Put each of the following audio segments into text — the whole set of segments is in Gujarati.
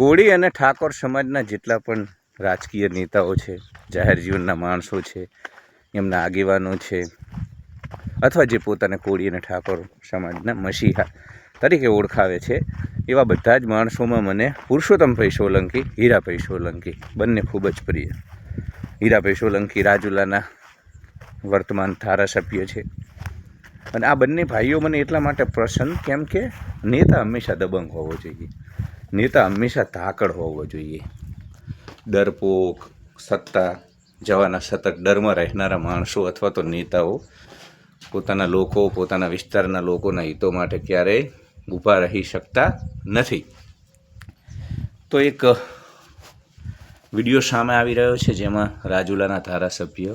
કોળી અને ઠાકોર સમાજના જેટલા પણ રાજકીય નેતાઓ છે, જાહેર જીવનના માણસો છે, એમના આગેવાનો છે, અથવા જે પોતાને કોળી અને ઠાકોર સમાજના મસીહા તરીકે ઓળખાવે છે, એવા બધા જ માણસોમાં મને પુરુષોત્તમભાઈ સોલંકી, હીરાભાઈ સોલંકી બંને ખૂબ જ પ્રિય. હીરાભાઈ સોલંકી રાજુલાના વર્તમાન ધારાસભ્ય છે, અને આ બંને ભાઈઓ મને એટલા માટે પસંદ કેમ કે નેતા હંમેશા દબંગ હોવો જોઈએ, નેતા હંમેશા ધાકડ હોવો જોઈએ. ડરપોક, સત્તા જવાના સતત ડરમાં રહેનારા માણસો અથવા તો નેતાઓ પોતાના લોકો, પોતાના વિસ્તારના લોકોના હિતો માટે ક્યારેય ઊભા રહી શકતા નથી. તો એક વિડીયો સામે આવી રહ્યો છે, જેમાં રાજુલાના ધારાસભ્ય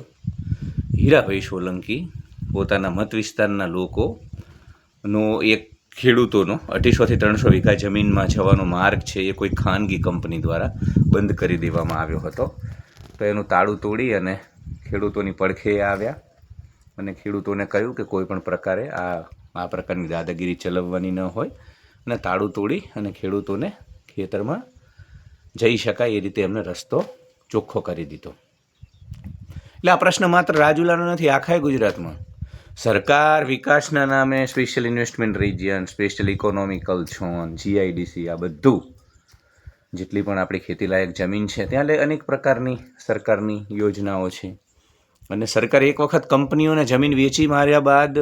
હીરાભાઈ સોલંકી પોતાના મત વિસ્તારના લોકોનો એક ખેડૂતોનો 250 થી 300 વીઘા જમીનમાં જવાનો માર્ગ છે, એ કોઈ ખાનગી કંપની દ્વારા બંધ કરી દેવામાં આવ્યો હતો. તો એનું તાળું તોડી અને ખેડૂતોની પડખે આવ્યા અને ખેડૂતોને કહ્યું કે કોઈ પણ પ્રકારે આ પ્રકારની દાદાગીરી ચલાવવાની ન હોય, અને તાળું તોડી અને ખેડૂતોને ખેતરમાં જઈ શકાય એ રીતે એમને રસ્તો ચોખ્ખો કરી દીધો. એટલે આ પ્રશ્ન માત્ર રાજુલાનો નથી, આખા ગુજરાતમાં સરકાર વિકાસના નામે special investment region, special economical zone, GIDC, આ બધું જેટલી પણ આપણી ખેતીલાયક જમીન છે ત્યાં અનેક પ્રકારની સરકારની યોજનાઓ છે. અને સરકારે એક વખત કંપનીઓને જમીન વેચી માર્યા બાદ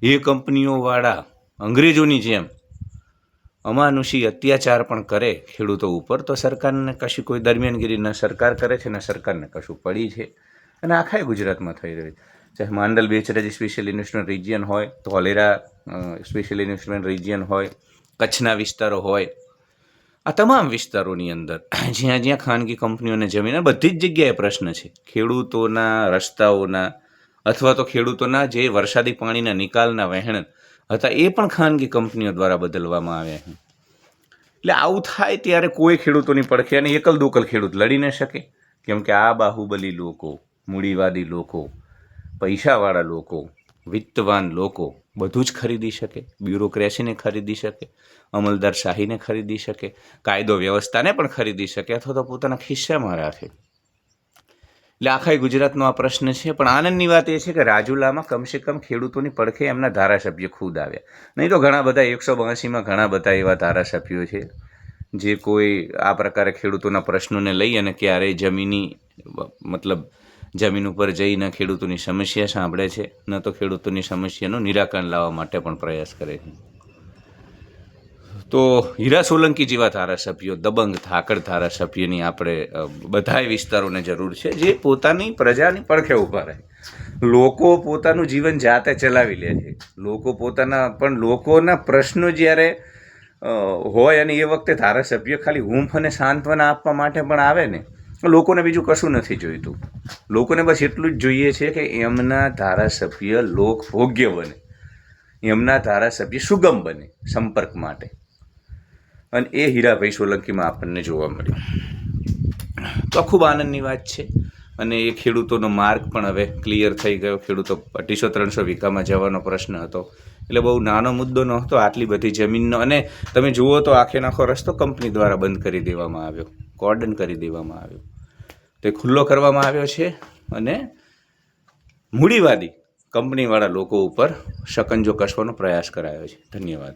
એ કંપનીઓવાળા અંગ્રેજોની જેમ અમાનુષી અત્યાચાર પણ કરે ખેડૂતો ઉપર, તો સરકારને કશું કોઈ દરમિયાનગીરી ન સરકાર કરે છે, ને સરકારને કશું પડી છે. અને આખા ગુજરાતમાં થઈ રહ્યું છે. ચાહે Mandal Becharaji special investment region હોય, ધોલેરા સ્પેશિયલ ઇન્વેસ્ટમેન્ટ રિજિયન હોય, કચ્છના વિસ્તારો હોય, આ તમામ વિસ્તારોની અંદર જ્યાં જ્યાં ખાનગી કંપનીઓને જમીન, બધી જ જગ્યાએ પ્રશ્ન છે ખેડૂતોના રસ્તાઓના, અથવા તો ખેડૂતોના જે વરસાદી પાણીના નિકાલના વહેણ હતા એ પણ ખાનગી કંપનીઓ દ્વારા બદલવામાં આવ્યા છે. એટલે આવું થાય ત્યારે કોઈ ખેડૂતોની પડખે અને એકલ દોકલ ખેડૂત લડી ન શકે, કેમ કે આ બાહુબલી લોકો, મૂડીવાદી લોકો, પૈસાવાળા લોકો, વિત્તવાન લોકો બધું જ ખરીદી શકે, બ્યુરોક્રેસીને ખરીદી શકે, અમલદારશાહીને ખરીદી શકે, કાયદો વ્યવસ્થાને પણ ખરીદી શકે, અથવા તો પોતાના ખિસ્સામાં રાખે. એટલે આખા ગુજરાતનો આ પ્રશ્ન છે. પણ આનંદની વાત એ છે કે રાજુલામાં કમસે કમ ખેડૂતોની પડખે એમના ધારાસભ્ય ખુદ આવ્યા. નહીં તો ઘણા બધા 182માં ઘણા બધા એવા ધારાસભ્યો છે જે કોઈ આ પ્રકારે ખેડૂતોના પ્રશ્નોને લઈ અને ક્યારેય જમીન ઉપર જઈને ખેડૂતોની સમસ્યા સાંભળે છે, ન તો ખેડૂતોની સમસ્યાનું નિરાકરણ લાવવા માટે પણ પ્રયાસ કરે છે. તો હીરા સોલંકી જેવા ધારાસભ્યો, દબંગ ધાકડ ધારાસભ્યની આપણે બધાય વિસ્તારોને જરૂર છે, જે પોતાની પ્રજાની પડખે ઊભા રહે. લોકો પોતાનું જીવન જાતે ચલાવી લે છે, લોકોના પ્રશ્નો જ્યારે હોય અને એ વખતે ધારાસભ્ય ખાલી હૂંફ અને સાંત્વના આપવા માટે પણ આવે ને, લોકોને બીજું કશું નથી જોઈતું. લોકોને બસ એટલું જ જોઈએ છે કે એમના ધારાસભ્ય લોકભોગ્ય બને, એમના ધારાસભ્ય સુગમ બને સંપર્ક માટે. અને એ હીરાભાઈ સોલંકીમાં આપણને જોવા મળ્યું. તો ખૂબ આનંદની વાત છે. અને એ ખેડૂતોનો માર્ગ પણ હવે ક્લિયર થઈ ગયો. ખેડૂતો 250-300 વીઘામાં જવાનો પ્રશ્ન હતો, એટલે બહુ નાનો મુદ્દો નહોતો આટલી બધી જમીનનો. અને તમે જુઓ તો આખો રસ્તો કંપની દ્વારા બંધ કરી દેવામાં આવ્યો, કોર્ડન કરી દેવામાં આવ્યો. તે ખુલ્લો કરવામાં આવ્યો છે અને મૂડીવાદી કંપનીવાળા લોકો ઉપર શકંજો કસવાનો પ્રયાસ કરાયો છે. ધન્યવાદ.